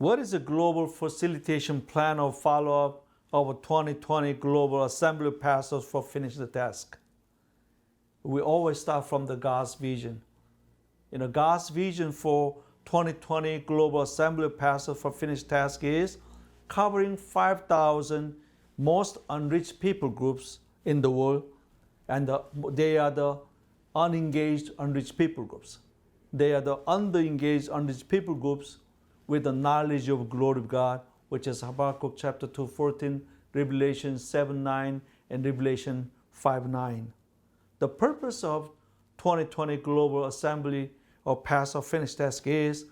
What is the global facilitation plan of follow-up of a 2020 Global Assembly of Pastors for Finish the Task? We always start from the God's vision. God's vision for 2020 Global Assembly of Pastors for Finish the Task is covering 5,000 most unreached people groups in the world, and they are the unengaged, unreached people groups. They are the underengaged, unreached people groups with the knowledge of glory of God, which is Habakkuk chapter 2:14, Revelation 7:9, and Revelation 5:9. The purpose of 2020 Global Assembly of Pastors for Finish the Task is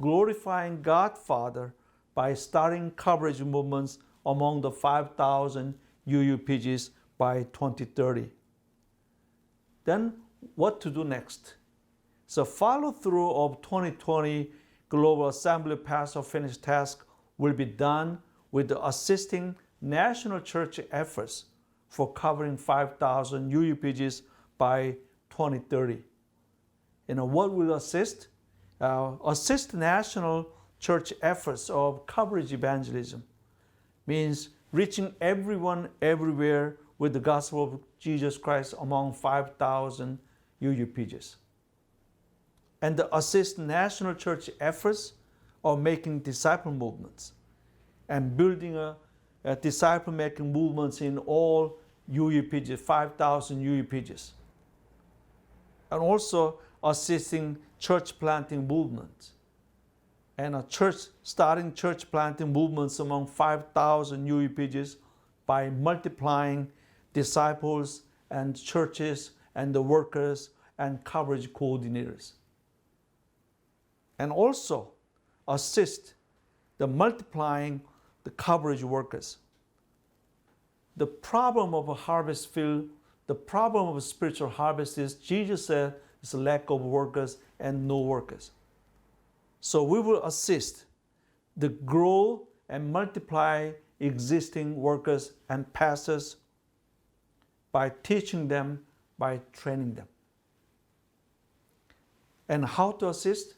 glorifying God Father by starting coverage movements among the 5,000 UUPGs by 2030. Then what to do next? So follow through of 2020 Global Assembly of Pastors for Finish the Task will be done with the assisting national church efforts for covering 5,000 UUPGs by 2030. What will assist? Assist national church efforts of coverage evangelism means reaching everyone everywhere with the gospel of Jesus Christ among 5,000 UUPGs. And to assist national church efforts of making disciple movements and building a disciple-making movements in all UUPGs, 5,000 UUPGs. And also assisting church planting movements and starting church planting movements among 5,000 UUPGs by multiplying disciples and churches and the workers and coverage coordinators. And also assist the multiplying the coverage workers. The problem of a harvest field, the problem of a spiritual harvest is, Jesus said, it's a lack of workers and no workers. So we will assist the grow and multiply existing workers and pastors by teaching them, by training them. And how to assist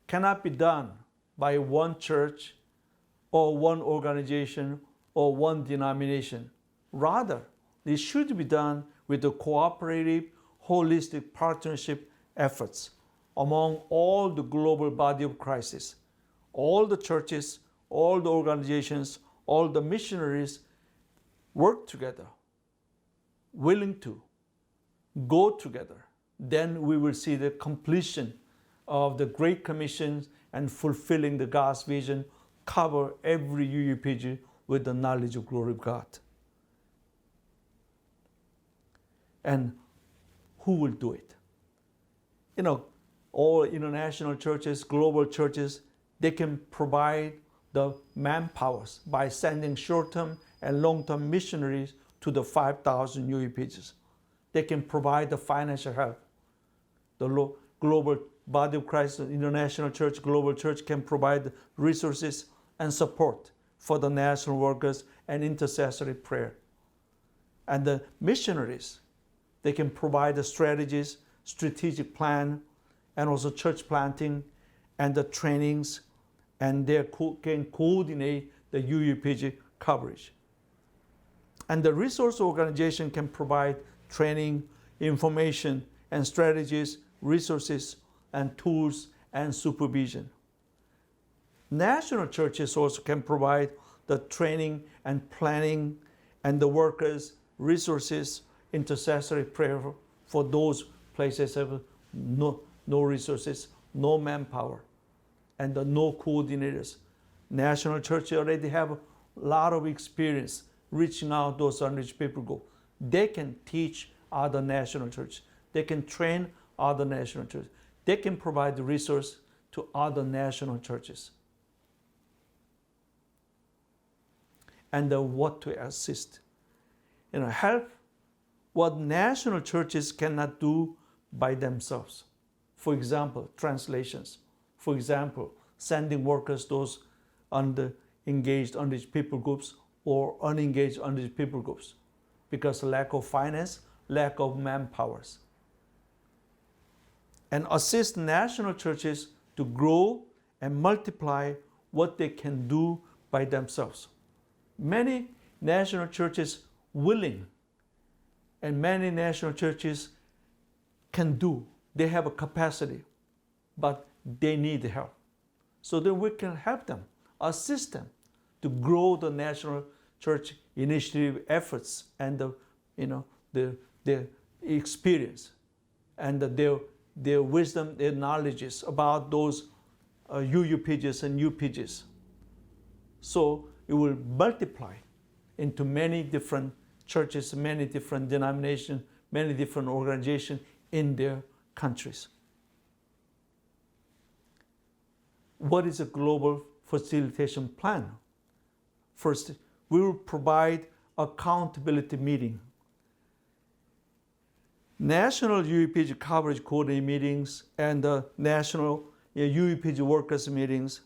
cannot be done by one church or one organization or one denomination. Rather, it should be done with the cooperative, holistic partnership efforts among all the global body of Christ, all the churches, all the organizations, all the missionaries work together, willing to go together. Then we will see the completion of the Great Commission and fulfilling the God's vision, cover every UUPG with the knowledge of glory of God. And who will do it? All international churches, global churches, they can provide the manpowers by sending short-term and long-term missionaries to the 5,000 UUPGs. They can provide the financial help. The global body of Christ, the international church, global church can provide resources and support for the national workers and intercessory prayer. And the missionaries, they can provide the strategies, strategic plan, and also church planting and the trainings, and they can coordinate the UUPG coverage. And the resource organization can provide training, information, and strategies, resources, and tools, and supervision. National churches also can provide the training and planning and the workers, resources, intercessory prayer for those places that have no resources, no manpower, and no coordinators. National churches already have a lot of experience reaching out those unreached people group. They can teach other national churches. They can train other national churches. They can provide the resource to other national churches. And what to assist. Help what national churches cannot do by themselves. For example, translations. For example, sending workers, those engaged unreached people groups or unengaged unreached people groups, because lack of finance, lack of manpowers. And assist national churches to grow and multiply what they can do by themselves. Many national churches willing, and many national churches can do. They have a capacity, but they need help. So then we can help them, assist them to grow the national church initiative efforts and the experience and their wisdom, their knowledges about those UUPGs and UPGs. So it will multiply into many different churches, many different denominations, many different organizations in their countries. What is a global facilitation plan? First, we will provide accountability meeting. National UUPG coverage coordinating meetings and the national UUPG workers meetings,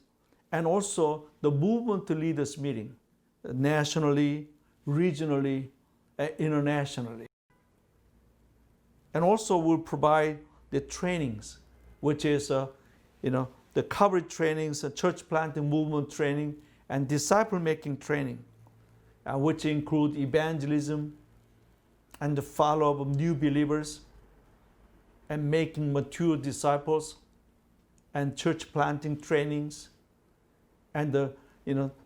and also the movement leaders meeting, nationally, regionally, and internationally. And also we'll provide the trainings, which is the coverage trainings, church planting movement training, and disciple making training, which include evangelism and the follow-up of new believers and making mature disciples, and church planting trainings, and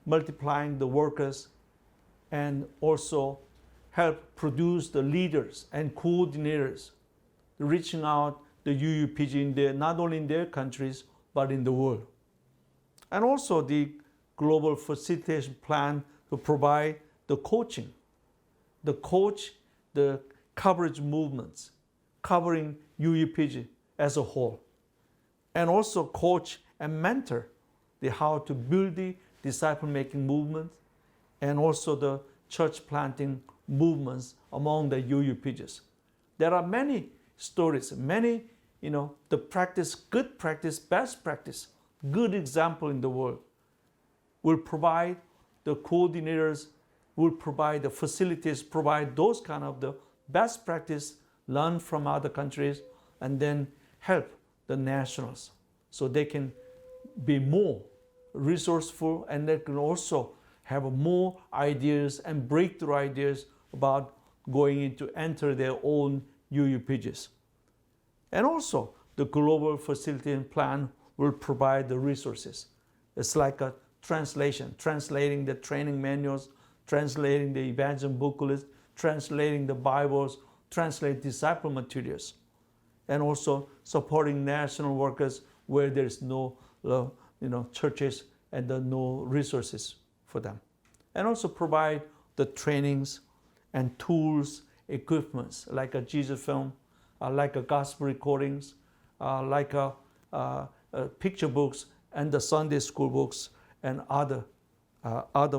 multiplying the workers, and also help produce the leaders and coordinators, reaching out the UUPG not only in their countries but in the world. And also the global facilitation plan to provide the coaching, the coverage movements, covering UUPG as a whole, and also coach and mentor how to build the disciple-making movement and also the church planting movements among the UUPGs. There are many stories, many, the practice, good practice, best practice, good example in the world. Will provide the coordinators, will provide the facilities, provide those kind of the best practice, learn from other countries, and then help the nationals so they can be more resourceful, and they can also have more ideas and breakthrough ideas about going into enter their own UUPGs. And also the global facilitating plan will provide the resources. It's like a translation, translating the training manuals, translating the evangelism booklets, translating the Bibles, translate disciple materials, and also supporting national workers where there's no churches and no resources for them. And also provide the trainings and tools, equipments like a Jesus film, like a gospel recordings, like picture books and the Sunday school books and other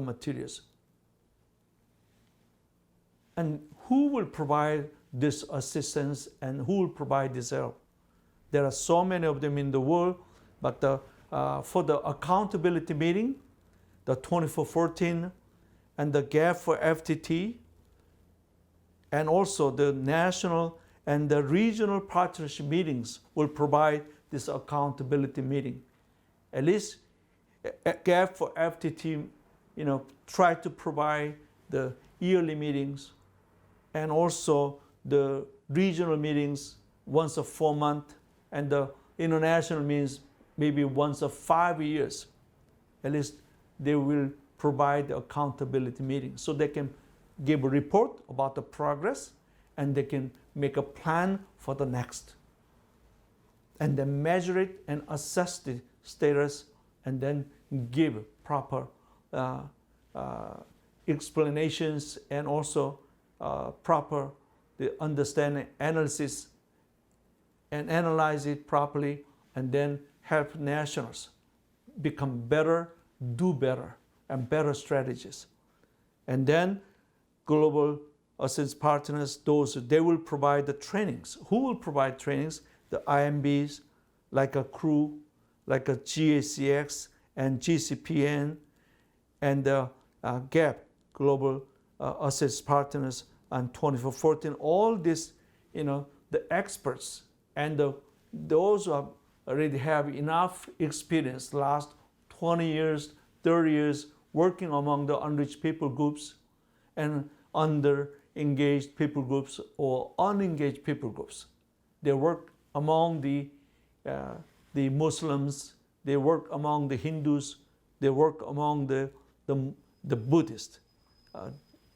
materials. And who will provide this assistance and who will provide this help? There are so many of them in the world, but for the accountability meeting, the 2414 and the GAP for FTT, and also the national and the regional partnership meetings will provide this accountability meeting. At least GAP for FTT, try to provide the yearly meetings and also the regional meetings once a 4 month, and the international means maybe once a 5 years. At least they will provide the accountability meeting so they can give a report about the progress and they can make a plan for the next. And then measure it and assess the status and then give proper explanations and also proper the understanding, analysis, and analyze it properly, and then help nationals become better, do better, and better strategies. And then global assistance partners, they will provide the trainings. Who will provide trainings? The IMBs, like a CRU, like a GACX and GCPN, and the GAP, Global Assistance Partners, and 2414. All this, the experts and those who already have enough experience last 20 years, 30 years working among the unreached people groups and under-engaged people groups or unengaged people groups. They work among the Muslims, they work among the Hindus, they work among the Buddhists.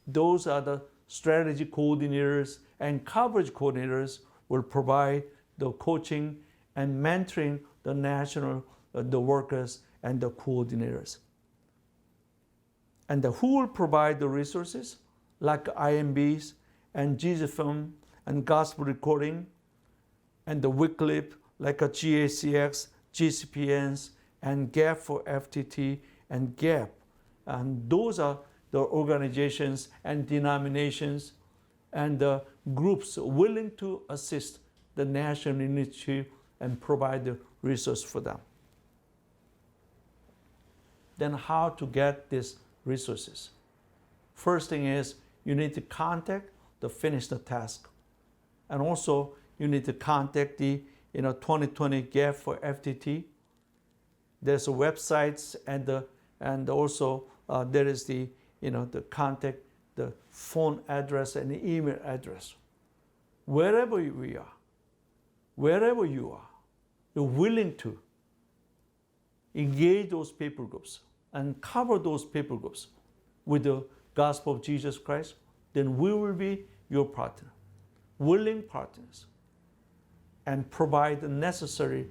Those are the strategy coordinators and coverage coordinators will provide the coaching and mentoring the national, the workers and the coordinators. And who will provide the resources like IMBs and GZFM and gospel recording and the Wycliffe like a GACX, GCPNs and GAP for FTT and GAP. And those are the organizations and denominations and the groups willing to assist the national initiative and provide the resource for them. Then how to get these resources? First thing is you need to contact the Finish the Task. And also you need to contact the 2020 GAP for FTT. There's a websites and also there is the contact, the phone address and the email address. Wherever we are, wherever you are, you're willing to engage those people groups and cover those people groups with the gospel of Jesus Christ, then we will be your partner, willing partners, and provide the necessary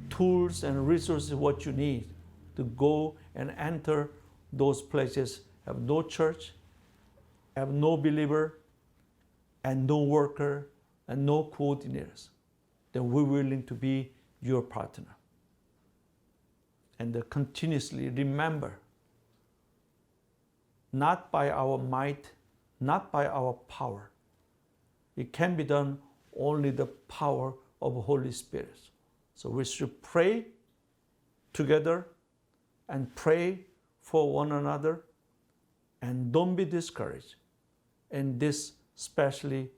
tools and resources what you need to go and enter those places, have no church, have no believer, and no worker, and no coordinators. Then we're willing to be your partner. And continuously remember, not by our might, not by our power. It can be done only the power of the Holy Spirit. So we should pray together and pray for one another and don't be discouraged in this, especially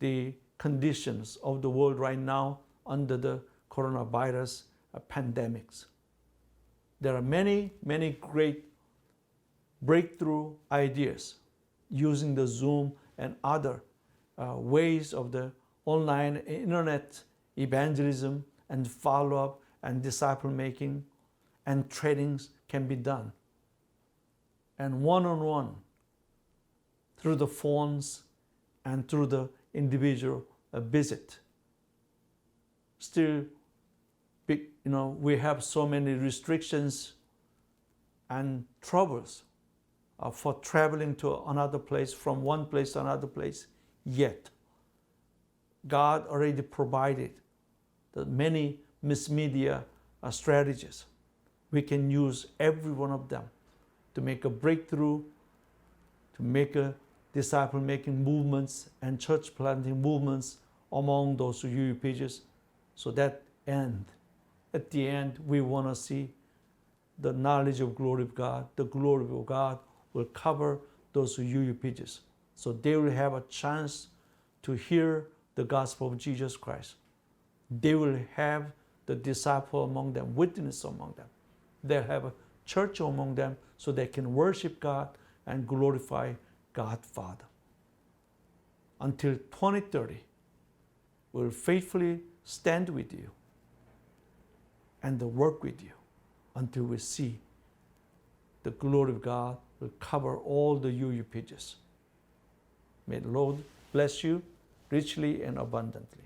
the conditions of the world right now under the coronavirus pandemics. There are many, many great breakthrough ideas using the Zoom and other ways of the online internet evangelism and follow-up and disciple making and trainings can be done. And one-on-one through the phones and through the individual visit. Still, we have so many restrictions and troubles for traveling to another place, from one place to another place. Yet, God already provided the many mass media strategies. We can use every one of them to make a breakthrough, to make a disciple-making movements and church planting movements among those UUPGs. So at the end, we want to see the knowledge of glory of God. The glory of God will cover those UUPGs. So they will have a chance to hear the gospel of Jesus Christ. They will have the disciple among them, witness among them. They'll have a church among them so they can worship God and glorify God Father. Until 2030, we'll faithfully stand with you and work with you until we see the glory of God will cover all the UUPGs. May the Lord bless you richly and abundantly.